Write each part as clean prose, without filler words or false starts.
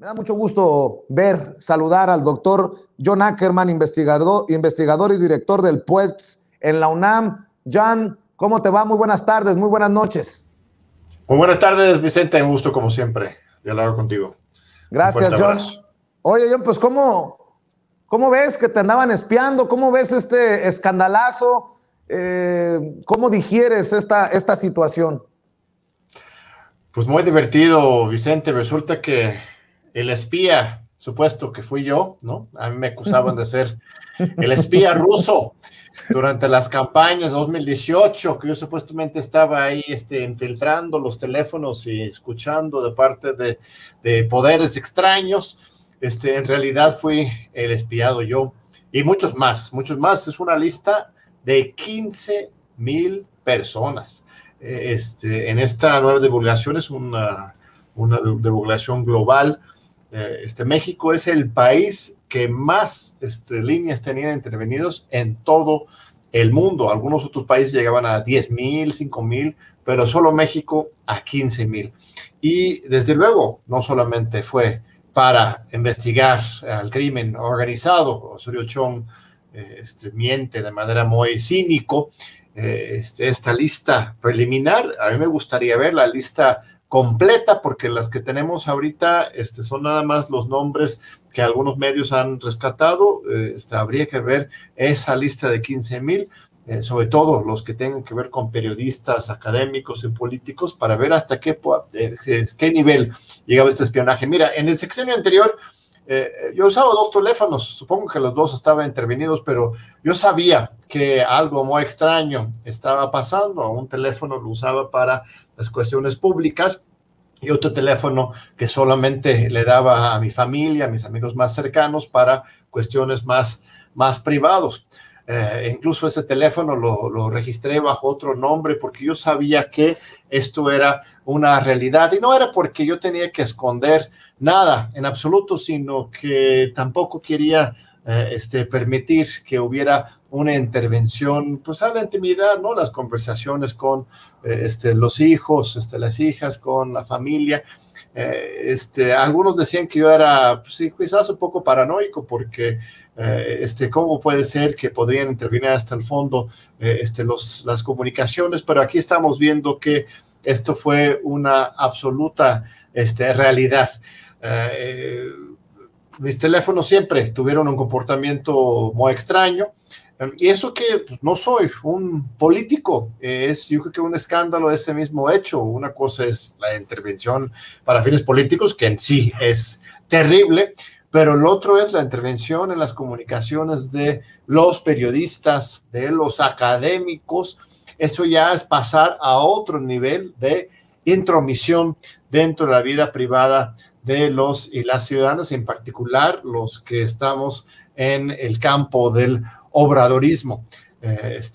Me da mucho gusto saludar al doctor John Ackerman, investigador y director del PUEX en la UNAM. John, ¿cómo te va? Muy buenas tardes, muy buenas noches. Muy buenas tardes, Vicente. Un gusto, como siempre, dialogar contigo. Gracias, John. Oye, John, pues ¿cómo ves que te andaban espiando? ¿Cómo ves este escandalazo? ¿Cómo digieres esta situación? Pues muy divertido, Vicente. Resulta que el espía, supuesto que fui yo, ¿no? A mí me acusaban de ser el espía ruso durante las campañas de 2018, que yo supuestamente estaba ahí infiltrando los teléfonos y escuchando de parte de poderes extraños. En realidad fui el espiado yo y muchos más. Es una lista de 15,000 personas. En esta nueva divulgación es una divulgación global. México es el país que más líneas tenían intervenidos en todo el mundo. Algunos otros países llegaban a 10,000, 5,000, pero solo México a 15,000. Y desde luego, no solamente fue para investigar al crimen organizado. Osorio Chong miente de manera muy cínico. Esta lista preliminar, a mí me gustaría ver la lista completa, porque las que tenemos ahorita son nada más los nombres que algunos medios han rescatado. Habría que ver esa lista de 15,000, sobre todo los que tengan que ver con periodistas, académicos y políticos, para ver hasta qué nivel llegaba este espionaje. Mira, en el sexenio anterior, yo usaba dos teléfonos, supongo que los dos estaban intervenidos, pero yo sabía que algo muy extraño estaba pasando. Un teléfono lo usaba para las cuestiones públicas y otro teléfono que solamente le daba a mi familia, a mis amigos más cercanos, para cuestiones más privados. Incluso ese teléfono lo registré bajo otro nombre porque yo sabía que esto era una realidad, y no era porque yo tenía que esconder nada en absoluto, sino que tampoco quería permitir que hubiera una intervención pues a la intimidad, ¿no? Las conversaciones con los hijos, las hijas, con la familia. Algunos decían que yo era, pues, sí, quizás un poco paranoico, porque cómo puede ser que podrían intervenir hasta el fondo las comunicaciones, pero aquí estamos viendo que esto fue una absoluta realidad. Mis teléfonos siempre tuvieron un comportamiento muy extraño, y eso que pues, no soy un político, yo creo que un escándalo de ese mismo hecho. Una cosa es la intervención para fines políticos, que en sí es terrible, pero el otro es la intervención en las comunicaciones de los periodistas, de los académicos. Eso ya es pasar a otro nivel de intromisión dentro de la vida privada de los y las ciudadanos, en particular los que estamos en el campo del obradorismo.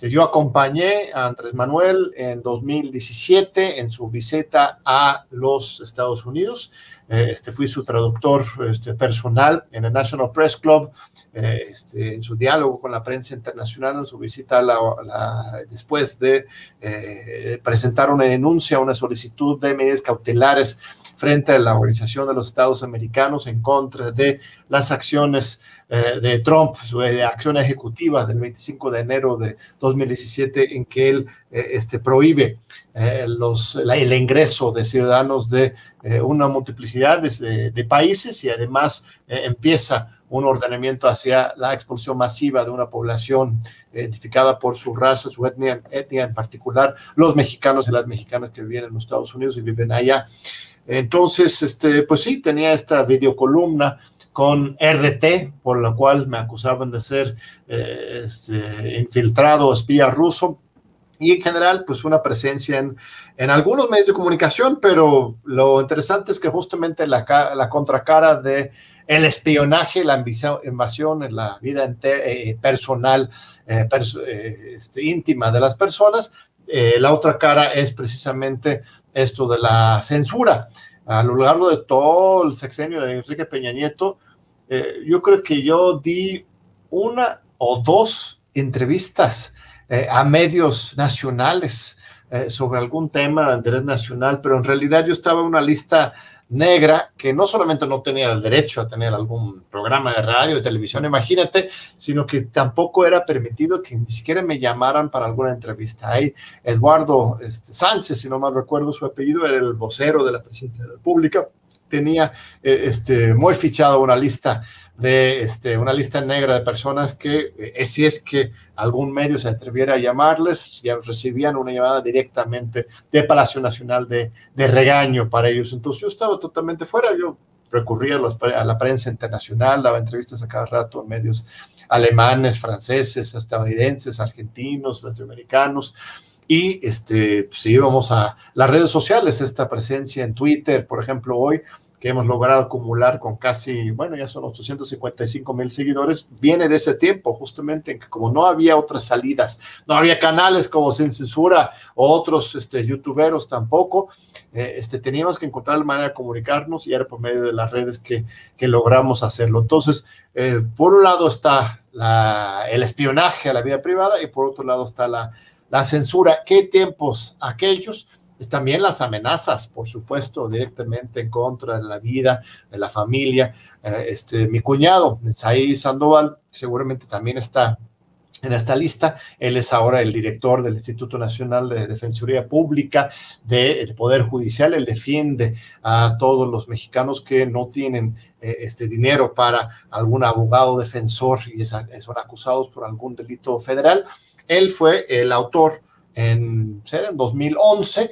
Yo acompañé a Andrés Manuel en 2017 en su visita a los Estados Unidos. Fui su traductor personal en el National Press Club, en su diálogo con la prensa internacional, en su visita después de presentar una denuncia, una solicitud de medidas cautelares frente a la Organización de los Estados Americanos en contra de las acciones de Trump, su acción ejecutiva del 25 de enero de 2017, en que él prohíbe el ingreso de ciudadanos de una multiplicidad de países, y además empieza un ordenamiento hacia la expulsión masiva de una población identificada por su raza, su etnia en particular, los mexicanos y las mexicanas que viven en los Estados Unidos y viven allá. Entonces, pues sí, tenía esta videocolumna con RT, por la cual me acusaban de ser infiltrado, espía ruso, y en general, pues una presencia en algunos medios de comunicación. Pero lo interesante es que justamente la contracara de el espionaje, la invasión en la vida personal, íntima de las personas, la otra cara es precisamente esto de la censura. A lo largo de todo el sexenio de Enrique Peña Nieto, yo creo que yo di una o dos entrevistas a medios nacionales sobre algún tema de interés nacional, pero en realidad yo estaba en una lista negra, que no solamente no tenía el derecho a tener algún programa de radio, de televisión, imagínate, sino que tampoco era permitido que ni siquiera me llamaran para alguna entrevista. Ahí Eduardo Sánchez, si no mal recuerdo su apellido, era el vocero de la Presidencia de la República, tenía muy fichado una lista una lista negra de personas que, si es que algún medio se atreviera a llamarles, ya recibían una llamada directamente de Palacio Nacional de regaño para ellos. Entonces yo estaba totalmente fuera, yo recurría a la prensa internacional, daba entrevistas a cada rato en medios alemanes, franceses, estadounidenses, argentinos, latinoamericanos, y pues íbamos a las redes sociales, esta presencia en Twitter, por ejemplo, hoy, que hemos logrado acumular con casi, bueno, ya son 855,000 seguidores, viene de ese tiempo, justamente en que como no había otras salidas, no había canales como Sin Censura o otros youtuberos tampoco, teníamos que encontrar la manera de comunicarnos y era por medio de las redes que logramos hacerlo. Entonces, por un lado está el espionaje a la vida privada y por otro lado está la censura. ¿Qué tiempos aquellos? También las amenazas, por supuesto, directamente en contra de la vida, de la familia. Mi cuñado, Said Sandoval, seguramente también está en esta lista. Él es ahora el director del Instituto Nacional de Defensoría Pública del Poder Judicial. Él defiende a todos los mexicanos que no tienen dinero para algún abogado defensor y son acusados por algún delito federal. Él fue el autor en 2011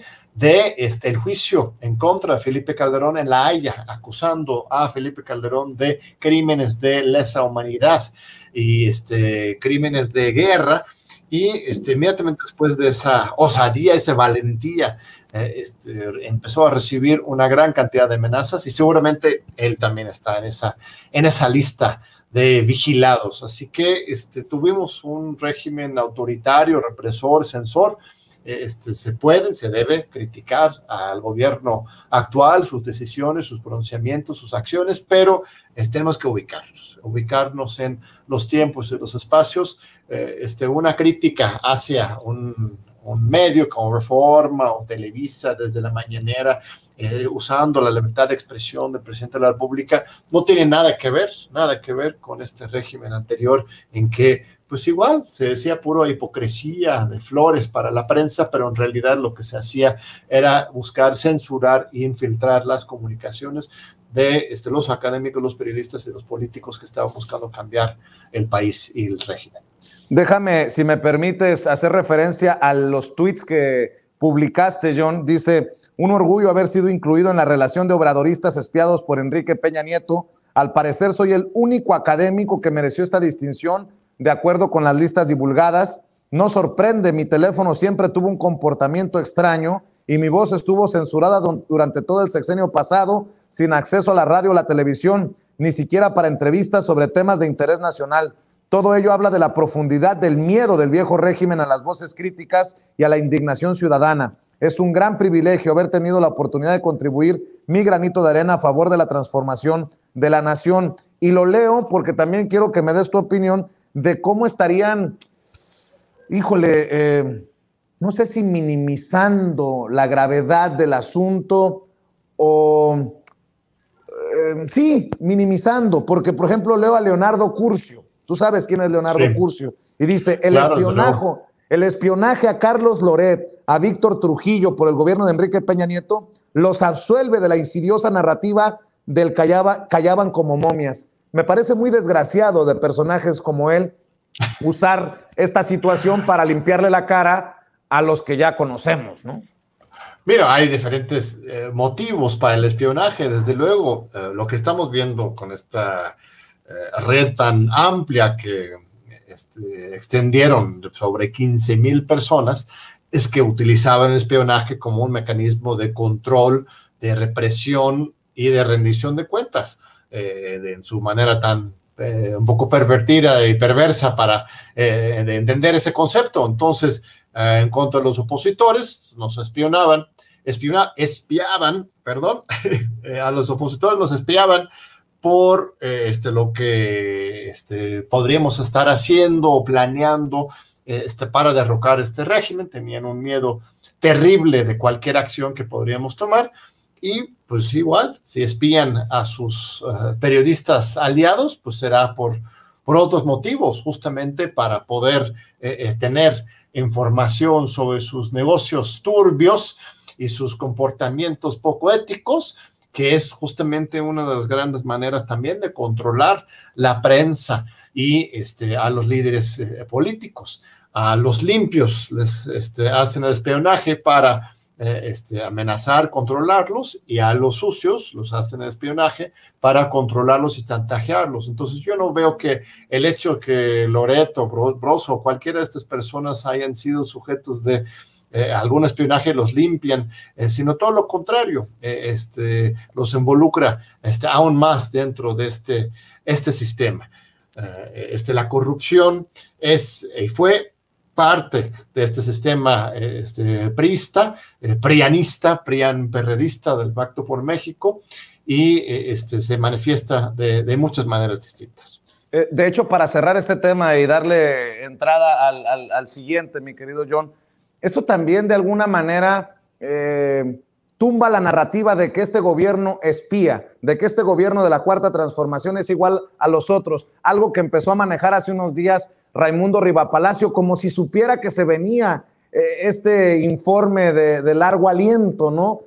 el juicio en contra de Felipe Calderón en La Haya, acusando a Felipe Calderón de crímenes de lesa humanidad y crímenes de guerra, y inmediatamente después de esa osadía, esa valentía, empezó a recibir una gran cantidad de amenazas y seguramente él también está en esa lista de vigilados. Así que tuvimos un régimen autoritario, represor, censor. Se debe criticar al gobierno actual, sus decisiones, sus pronunciamientos, sus acciones, pero tenemos que ubicarnos en los tiempos y los espacios. Una crítica hacia un medio como Reforma o Televisa desde la mañanera, usando la libertad de expresión del presidente de la República, no tiene nada que ver con este régimen anterior en que pues igual se decía pura hipocresía de flores para la prensa, pero en realidad lo que se hacía era buscar censurar e infiltrar las comunicaciones de los académicos, los periodistas y los políticos que estaban buscando cambiar el país y el régimen. Déjame, si me permites, hacer referencia a los tweets que publicaste, John. Dice: un orgullo haber sido incluido en la relación de obradoristas espiados por Enrique Peña Nieto. Al parecer soy el único académico que mereció esta distinción de acuerdo con las listas divulgadas. No sorprende, mi teléfono siempre tuvo un comportamiento extraño y mi voz estuvo censurada durante todo el sexenio pasado, sin acceso a la radio o la televisión, ni siquiera para entrevistas sobre temas de interés nacional. Todo ello habla de la profundidad del miedo del viejo régimen a las voces críticas y a la indignación ciudadana. Es un gran privilegio haber tenido la oportunidad de contribuir mi granito de arena a favor de la transformación de la nación. Y lo leo porque también quiero que me des tu opinión de cómo estarían, no sé si minimizando la gravedad del asunto o sí, minimizando, porque por ejemplo leo a Leonardo Curcio. Tú sabes quién es Leonardo Curcio. Y dice, el espionaje a Carlos Loret, a Víctor Trujillo por el gobierno de Enrique Peña Nieto, los absuelve de la insidiosa narrativa del callaban como momias. Me parece muy desgraciado de personajes como él usar esta situación para limpiarle la cara a los que ya conocemos, ¿no? Mira, hay diferentes motivos para el espionaje, desde luego. Lo que estamos viendo con esta red tan amplia que extendieron sobre 15,000 personas es que utilizaban el espionaje como un mecanismo de control, de represión y de rendición de cuentas. En su manera tan un poco pervertida y perversa para de entender ese concepto. Entonces, en contra de los opositores, nos espiaban, a los opositores nos espiaban por lo que podríamos estar haciendo o planeando para derrocar este régimen. Tenían un miedo terrible de cualquier acción que podríamos tomar. y pues igual, si espían a sus periodistas aliados, pues será por otros motivos, justamente para poder tener información sobre sus negocios turbios y sus comportamientos poco éticos, que es justamente una de las grandes maneras también de controlar la prensa y a los líderes políticos. A los limpios les hacen el espionaje para amenazar, controlarlos, y a los sucios los hacen el espionaje para controlarlos y chantajearlos. Entonces yo no veo que el hecho que Loreto, Broso o cualquiera de estas personas hayan sido sujetos de algún espionaje los limpian, sino todo lo contrario, los involucra aún más dentro de este sistema. La corrupción fue parte de este sistema priista, prianista, prian-perredista del Pacto por México, y se manifiesta de muchas maneras distintas. De hecho, para cerrar este tema y darle entrada al siguiente, mi querido John, esto también de alguna manera tumba la narrativa de que este gobierno espía, de que este gobierno de la Cuarta Transformación es igual a los otros, algo que empezó a manejar hace unos días Raimundo Rivapalacio, como si supiera que se venía este informe de largo aliento, ¿no?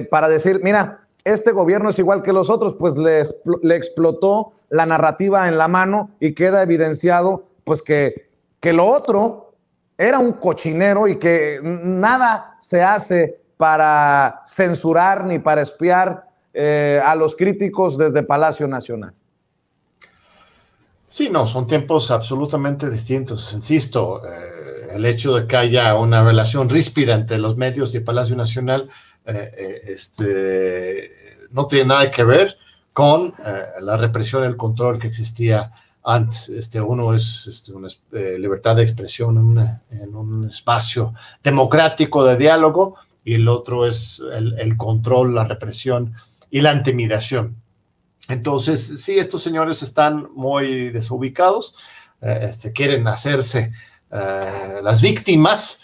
Para decir, mira, este gobierno es igual que los otros, pues le explotó la narrativa en la mano y queda evidenciado, pues que lo otro era un cochinero y que nada se hace para censurar ni para espiar a los críticos desde Palacio Nacional. Sí, no, son tiempos absolutamente distintos. Insisto, el hecho de que haya una relación ríspida entre los medios y Palacio Nacional no tiene nada que ver con la represión y el control que existía antes. Uno es una libertad de expresión en un espacio democrático de diálogo, y el otro es el control, la represión y la intimidación. Entonces, sí, estos señores están muy desubicados, quieren hacerse las víctimas,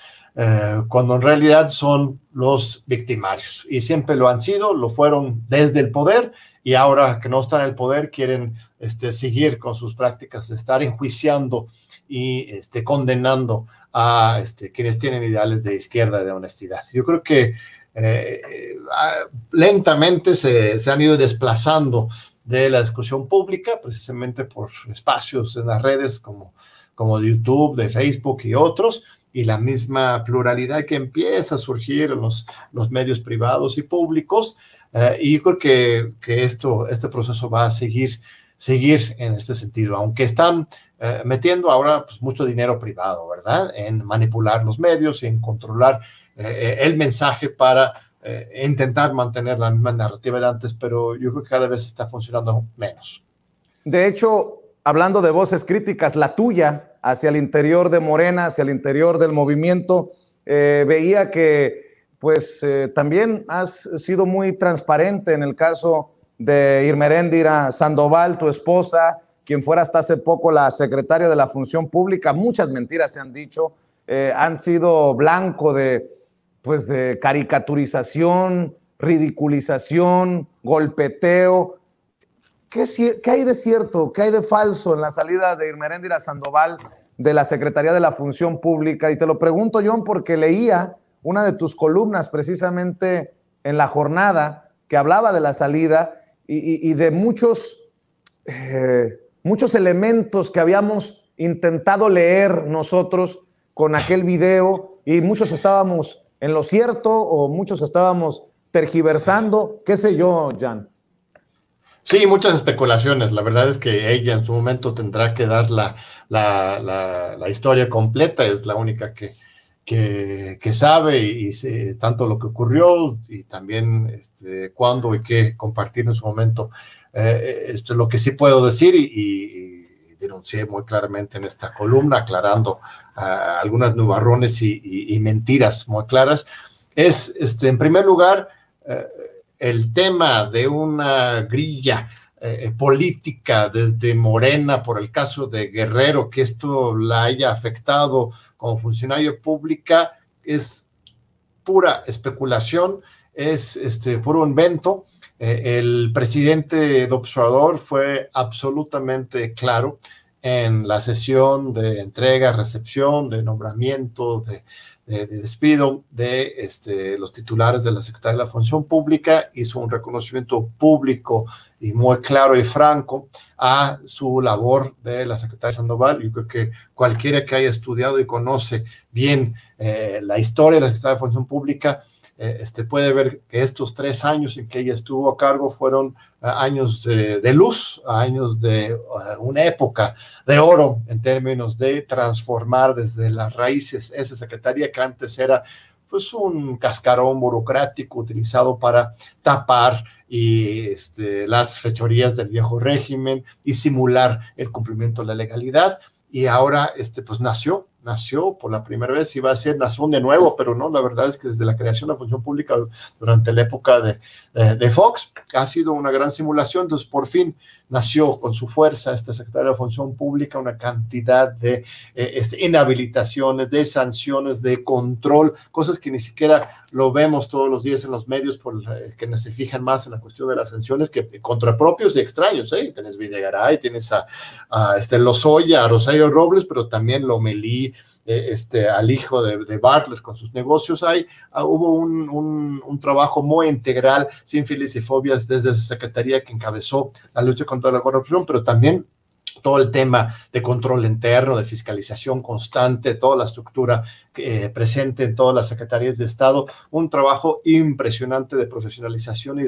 cuando en realidad son los victimarios. Y siempre lo han sido, lo fueron desde el poder, y ahora que no están en el poder quieren seguir con sus prácticas de estar enjuiciando y condenando a quienes tienen ideales de izquierda y de honestidad. Yo creo que lentamente se han ido desplazando de la discusión pública, precisamente por espacios en las redes como de YouTube, de Facebook y otros, y la misma pluralidad que empieza a surgir en los medios privados y públicos, y yo creo que este proceso va a seguir en este sentido, aunque están metiendo ahora pues, mucho dinero privado, ¿verdad?, en manipular los medios y en controlar el mensaje para intentar mantener la misma narrativa de antes, pero yo creo que cada vez está funcionando menos. De hecho, hablando de voces críticas, la tuya hacia el interior de Morena, hacia el interior del movimiento, veía que pues también has sido muy transparente en el caso de Irmeréndira Sandoval, tu esposa, quien fuera hasta hace poco la secretaria de la Función Pública. Muchas mentiras se han dicho, han sido blanco de caricaturización, ridiculización, golpeteo. ¿Qué hay de cierto, qué hay de falso en la salida de Irmeréndira Sandoval de la Secretaría de la Función Pública? Y te lo pregunto, John, porque leía una de tus columnas precisamente en La Jornada que hablaba de la salida y de muchos elementos que habíamos intentado leer nosotros con aquel video, y muchos estábamos en lo cierto o muchos estábamos tergiversando, qué sé yo, Jan. Sí, muchas especulaciones. La verdad es que ella en su momento tendrá que dar la historia completa, es la única que sabe y tanto lo que ocurrió y también cuándo y qué compartir en su momento. Lo que sí puedo decir y denuncié muy claramente en esta columna, aclarando algunas nubarrones y mentiras muy claras, es, en primer lugar, el tema de una grilla política desde Morena por el caso de Guerrero, que esto la haya afectado como funcionario pública, es pura especulación. es puro invento. El presidente López Obrador fue absolutamente claro en la sesión de entrega, recepción, de nombramiento, de despido de los titulares de la Secretaría de la Función Pública. Hizo un reconocimiento público y muy claro y franco a su labor de la Secretaría Sandoval. Yo creo que cualquiera que haya estudiado y conoce bien la historia de la Secretaría de Función Pública puede ver que estos 3 años en que ella estuvo a cargo fueron años de luz, años de una época de oro en términos de transformar desde las raíces esa secretaría que antes era pues un cascarón burocrático utilizado para tapar las fechorías del viejo régimen y simular el cumplimiento de la legalidad. Y ahora pues nació por la primera vez, iba a ser nación de nuevo, pero no, la verdad es que desde la creación de la función pública durante la época de Fox ha sido una gran simulación. Entonces por fin nació con su fuerza esta Secretaría de la Función Pública, una cantidad de inhabilitaciones, de sanciones, de control, cosas que ni siquiera lo vemos todos los días en los medios, por que se fijan más en la cuestión de las sanciones que contra propios y extraños. Tienes Videgaray, tienes a Lozoya, a Rosario Robles, pero también Lomelí, al hijo de Bartlett con sus negocios. Hubo un trabajo muy integral, sin filas y fobias, desde esa secretaría que encabezó la lucha contra la corrupción, pero también todo el tema de control interno, de fiscalización constante, toda la estructura presente en todas las secretarías de Estado, un trabajo impresionante de profesionalización y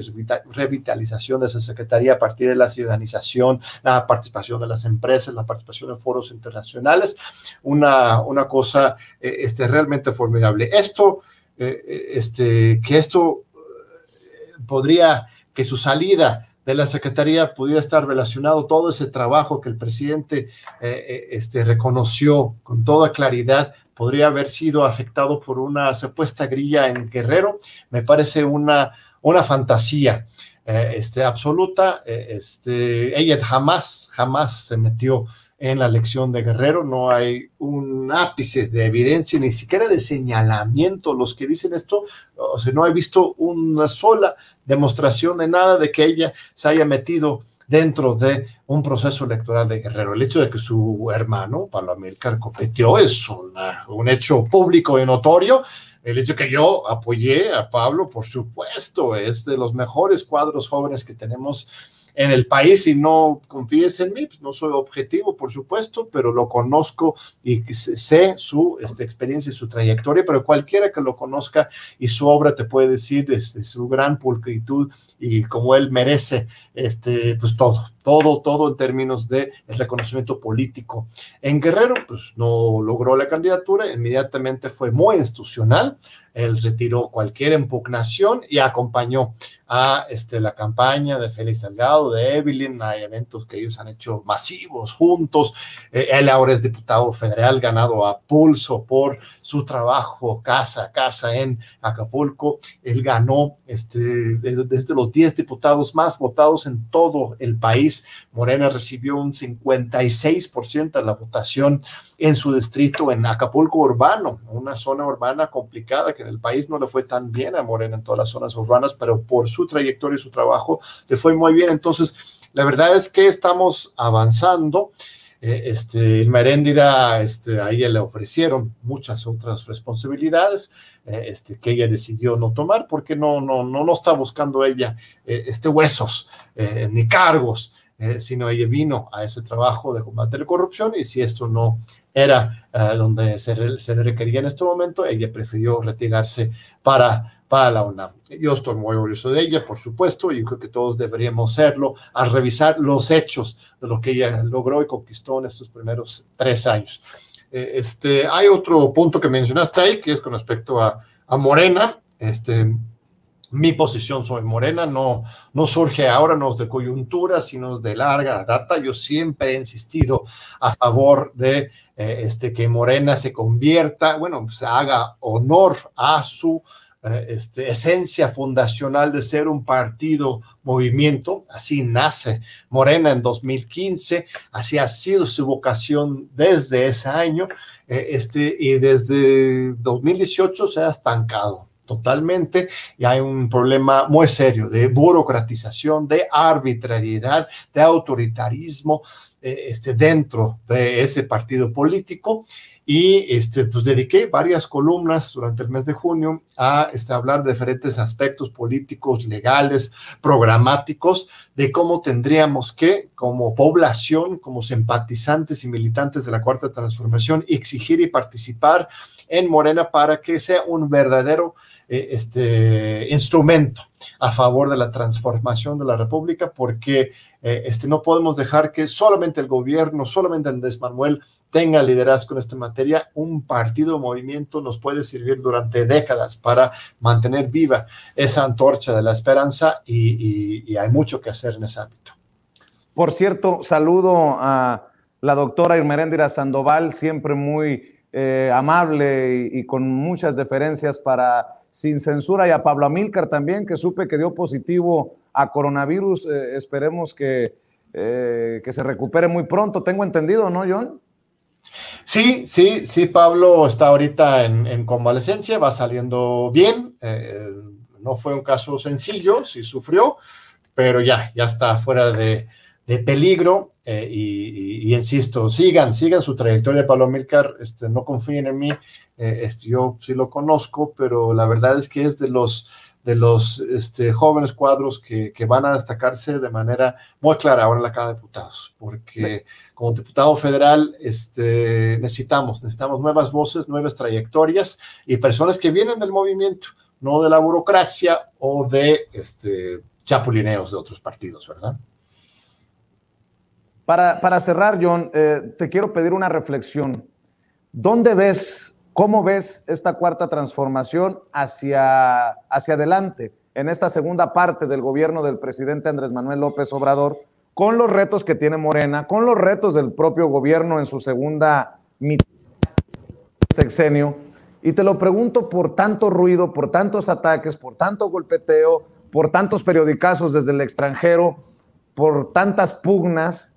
revitalización de esa secretaría a partir de la ciudadanización, la participación de las empresas, la participación en foros internacionales, una cosa realmente formidable. Que su salida de la Secretaría pudiera estar relacionado todo ese trabajo que el presidente reconoció con toda claridad, podría haber sido afectado por una supuesta grilla en Guerrero. Me parece una fantasía absoluta. Ella jamás se metió en la elección de Guerrero, no hay un ápice de evidencia, ni siquiera de señalamiento. Los que dicen esto, o sea, no he visto una sola demostración de nada de que ella se haya metido dentro de un proceso electoral de Guerrero. El hecho de que su hermano, Pablo Amílcar, compitió es un hecho público y notorio. El hecho que yo apoyé a Pablo, por supuesto, es de los mejores cuadros jóvenes que tenemos en el país, y no confíes en mí, pues no soy objetivo, por supuesto, pero lo conozco y sé su experiencia y su trayectoria, pero cualquiera que lo conozca y su obra te puede decir su gran pulcritud y como él merece, pues todo en términos de el reconocimiento político. En Guerrero, pues no logró la candidatura, inmediatamente fue muy institucional. Él retiró cualquier impugnación y acompañó a la campaña de Félix Salgado, de Evelyn. Hay eventos que ellos han hecho masivos juntos. Él ahora es diputado federal, ganado a pulso por su trabajo casa a casa en Acapulco. Él ganó desde los 10 diputados más votados en todo el país. Morena recibió un 56% de la votación en su distrito en Acapulco urbano, una zona urbana complicada que en el país no le fue tan bien a Morena en todas las zonas urbanas, pero por su trayectoria y su trabajo le fue muy bien. Entonces, la verdad es que estamos avanzando. Irma Heréndira, a ella le ofrecieron muchas otras responsabilidades que ella decidió no tomar porque no está buscando ella huesos ni cargos, sino ella vino a ese trabajo de combate a la corrupción, y si esto no era donde se le requería en este momento, ella prefirió retirarse para la UNAM. Yo estoy muy orgulloso de ella, por supuesto, y creo que todos deberíamos serlo al revisar los hechos de lo que ella logró y conquistó en estos primeros 3 años. Hay otro punto que mencionaste ahí, que es con respecto a Morena. Mi posición sobre Morena no surge ahora, no es de coyuntura, sino de larga data. Yo siempre he insistido a favor de que Morena se convierta, se haga honor a su esencia fundacional de ser un partido movimiento. Así nace Morena en 2015, así ha sido su vocación desde ese año, y desde 2018 se ha estancado. totalmente, y hay un problema muy serio de burocratización, de arbitrariedad, de autoritarismo dentro de ese partido político. Y pues dediqué varias columnas durante el mes de junio a hablar de diferentes aspectos políticos, legales, programáticos, de cómo tendríamos que, como población, como simpatizantes y militantes de la Cuarta Transformación, exigir y participar en Morena para que sea un verdadero instrumento a favor de la transformación de la República, porque no podemos dejar que solamente el gobierno, solamente Andrés Manuel tenga liderazgo en esta materia. Un partido o movimiento nos puede servir durante décadas para mantener viva esa antorcha de la esperanza y hay mucho que hacer en ese ámbito. Por cierto, saludo a la doctora Irmeréndira Sandoval, siempre muy amable y con muchas deferencias para Sin Censura, y a Pablo Amílcar también, que supe que dio positivo a coronavirus. Esperemos que se recupere muy pronto. Tengo entendido, ¿no, John? Sí, Pablo está ahorita en convalecencia, va saliendo bien. No fue un caso sencillo, sí sufrió, pero ya está fuera de peligro. Y insisto, sigan su trayectoria de Pablo Amílcar, no confíen en mí. Yo sí lo conozco, pero la verdad es que es de los jóvenes cuadros que van a destacarse de manera muy clara ahora en la Cámara de Diputados, porque como diputado federal necesitamos nuevas voces, nuevas trayectorias y personas que vienen del movimiento, no de la burocracia o de chapulineos de otros partidos, ¿verdad? Para cerrar, John, te quiero pedir una reflexión. ¿Cómo ves esta Cuarta Transformación hacia adelante en esta segunda parte del gobierno del presidente Andrés Manuel López Obrador, con los retos que tiene Morena, con los retos del propio gobierno en su segunda mitad del sexenio? Y te lo pregunto por tanto ruido, por tantos ataques, por tanto golpeteo, por tantos periodicazos desde el extranjero, por tantas pugnas.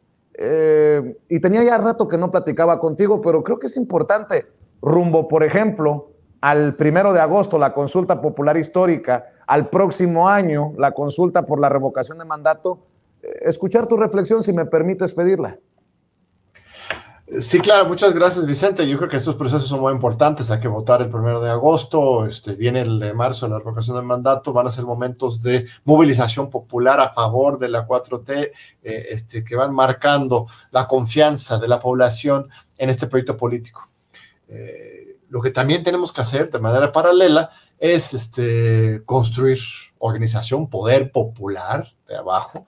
Y tenía ya rato que no platicaba contigo, pero creo que es importante, rumbo, por ejemplo, al 1 de agosto, la consulta popular histórica, al próximo año, la consulta por la revocación de mandato, escuchar tu reflexión, si me permites pedirla. Sí, claro, muchas gracias, Vicente. Yo creo que estos procesos son muy importantes. Hay que votar el 1 de agosto, viene el de marzo, la revocación del mandato. Van a ser momentos de movilización popular a favor de la 4T, que van marcando la confianza de la población en este proyecto político. Lo que también tenemos que hacer de manera paralela es construir organización, poder popular de abajo,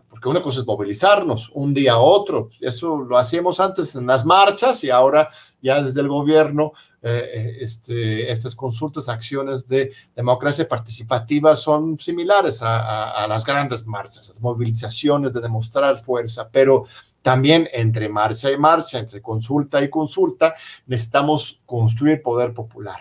porque una cosa es movilizarnos un día a otro. Eso lo hacíamos antes en las marchas y ahora ya desde el gobierno estas consultas, acciones de democracia participativa son similares a las grandes marchas, las movilizaciones de demostrar fuerza, pero también entre marcha y marcha, entre consulta y consulta, necesitamos construir poder popular,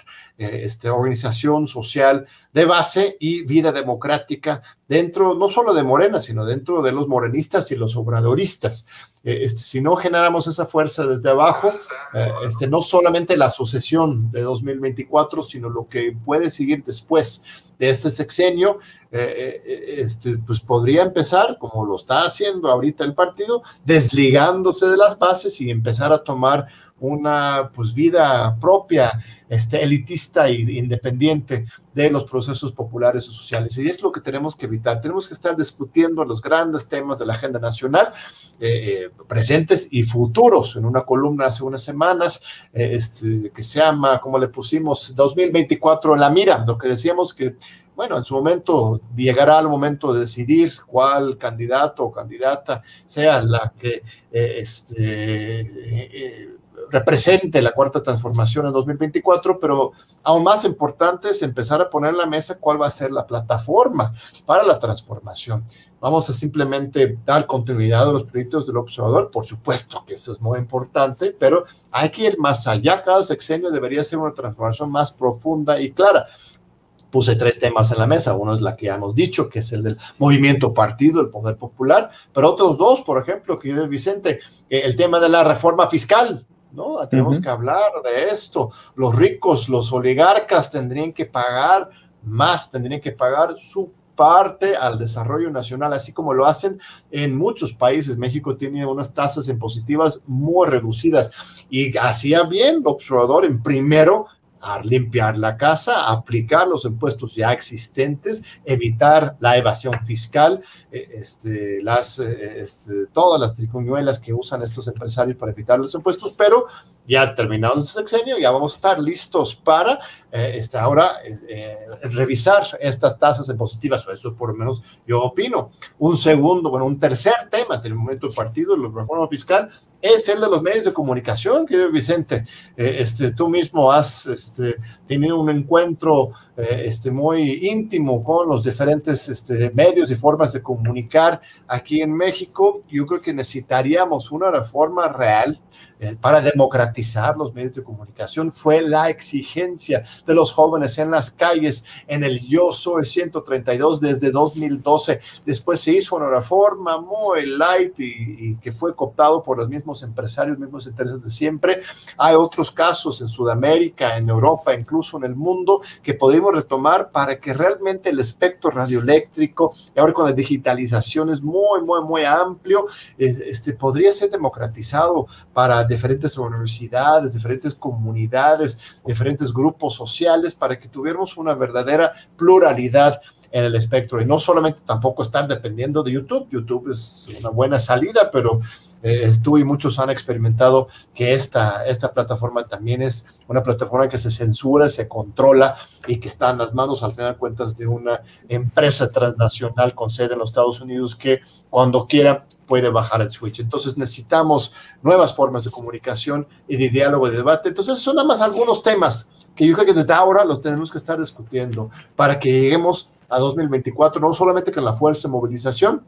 organización social de base y vida democrática dentro, no solo de Morena, sino dentro de los morenistas y los obradoristas. Si no generamos esa fuerza desde abajo, no solamente la sucesión de 2024, sino lo que puede seguir después de este sexenio, pues podría empezar, como lo está haciendo ahorita el partido, desligándose de las bases y empezar a tomar una vida propia, elitista e independiente de los procesos populares o sociales. Y es lo que tenemos que evitar. Tenemos que estar discutiendo los grandes temas de la agenda nacional, presentes y futuros. En una columna hace unas semanas, que se llama, como le pusimos, 2024 en la mira, lo que decíamos que, bueno, en su momento llegará el momento de decidir cuál candidato o candidata sea la que represente la Cuarta Transformación en 2024, pero aún más importante es empezar a poner en la mesa cuál va a ser la plataforma para la transformación. Vamos a simplemente dar continuidad a los proyectos del observador, por supuesto que eso es muy importante, pero hay que ir más allá. Cada sexenio debería ser una transformación más profunda y clara. Puse 3 temas en la mesa. Uno es la que ya hemos dicho, que es el del movimiento partido, el poder popular, pero otros 2, por ejemplo, que es Vicente, el tema de la reforma fiscal, ¿no? Tenemos que hablar de esto. Los ricos, los oligarcas tendrían que pagar más tendrían que pagar su parte al desarrollo nacional, así como lo hacen en muchos países. México tiene unas tasas impositivas muy reducidas y hacía bien López Obrador en primero a limpiar la casa, aplicar los impuestos ya existentes, evitar la evasión fiscal, todas las triquiñuelas que usan estos empresarios para evitar los impuestos, pero ya terminado el sexenio, ya vamos a estar listos para ahora revisar estas tasas impositivas, o eso por lo menos yo opino. Un tercer tema del momento del partido, la reforma fiscal, es el de los medios de comunicación, querido Vicente. Tú mismo has tenido un encuentro muy íntimo con los diferentes medios y formas de comunicar aquí en México. Yo creo que necesitaríamos una reforma real para democratizar los medios de comunicación. Fue la exigencia de los jóvenes en las calles, en el Yo Soy 132 desde 2012. Después se hizo una reforma muy light y que fue cooptado por los mismos empresarios, mismos intereses de siempre. Hay otros casos en Sudamérica, en Europa, incluso en el mundo, que podemos retomar para que realmente el espectro radioeléctrico, y ahora con la digitalización es muy, muy, muy amplio, podría ser democratizado para diferentes universidades, diferentes comunidades, diferentes grupos sociales, para que tuviéramos una verdadera pluralidad en el espectro y no solamente tampoco estar dependiendo de YouTube. YouTube es una buena salida, pero tú y muchos han experimentado que esta plataforma también es una plataforma que se censura, se controla y que está en las manos, al final de cuentas, de una empresa transnacional con sede en los Estados Unidos que cuando quiera puede bajar el switch. Entonces necesitamos nuevas formas de comunicación y de diálogo y de debate. Entonces son nada más algunos temas que yo creo que desde ahora los tenemos que estar discutiendo para que lleguemos a 2024, no solamente con la fuerza de movilización,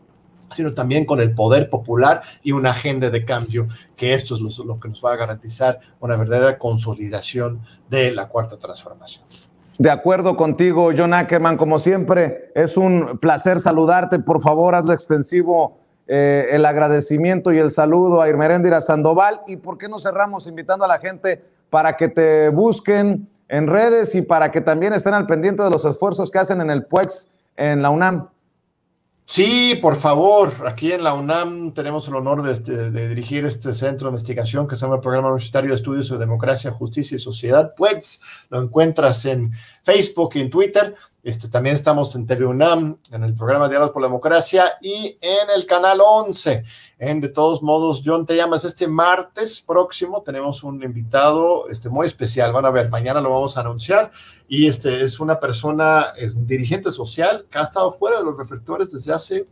sino también con el poder popular y una agenda de cambio, que esto es lo que nos va a garantizar una verdadera consolidación de la Cuarta Transformación. De acuerdo contigo, John Ackerman, como siempre, es un placer saludarte. Por favor, hazle extensivo el agradecimiento y el saludo a Irmeréndira Sandoval. ¿Y por qué no cerramos invitando a la gente para que te busquen en redes y para que también estén al pendiente de los esfuerzos que hacen en el PUEX en la UNAM? Sí, por favor, aquí en la UNAM tenemos el honor de dirigir este centro de investigación que se llama el Programa Universitario de Estudios de Democracia, Justicia y Sociedad, PUEX. Lo encuentras en Facebook y en Twitter. También estamos en TV UNAM, en el programa Diálogos por la Democracia y en el canal 11. De todos modos, John, te llamas este martes próximo. Tenemos un invitado muy especial. Van a ver, mañana lo vamos a anunciar. Y es una persona, es un dirigente social que ha estado fuera de los reflectores desde hace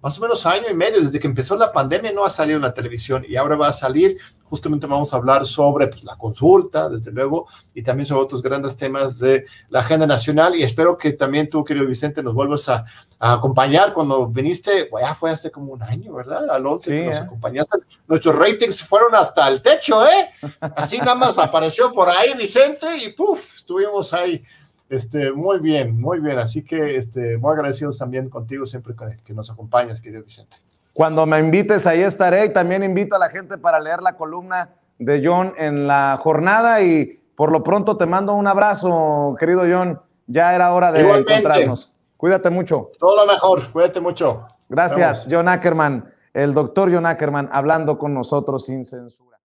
más o menos año y medio, desde que empezó la pandemia no ha salido en la televisión y ahora va a salir. Justamente vamos a hablar sobre la consulta, desde luego, y también sobre otros grandes temas de la agenda nacional, y espero que también tú, querido Vicente, nos vuelvas a acompañar. Cuando viniste, ya fue hace como un año, ¿verdad? Al 11 que nos acompañaste. Nuestros ratings fueron hasta el techo, ¿eh? Así nada más apareció por ahí Vicente y ¡puf! Estuvimos ahí. Muy bien, muy bien. Así que muy agradecidos también contigo siempre que nos acompañas, querido Vicente. Cuando me invites, ahí estaré, y también invito a la gente para leer la columna de John en la jornada, y por lo pronto te mando un abrazo, querido John. Ya era hora de encontrarnos. Cuídate mucho. Todo lo mejor, cuídate mucho. Gracias, John Ackerman, el doctor John Ackerman, hablando con nosotros sin censura.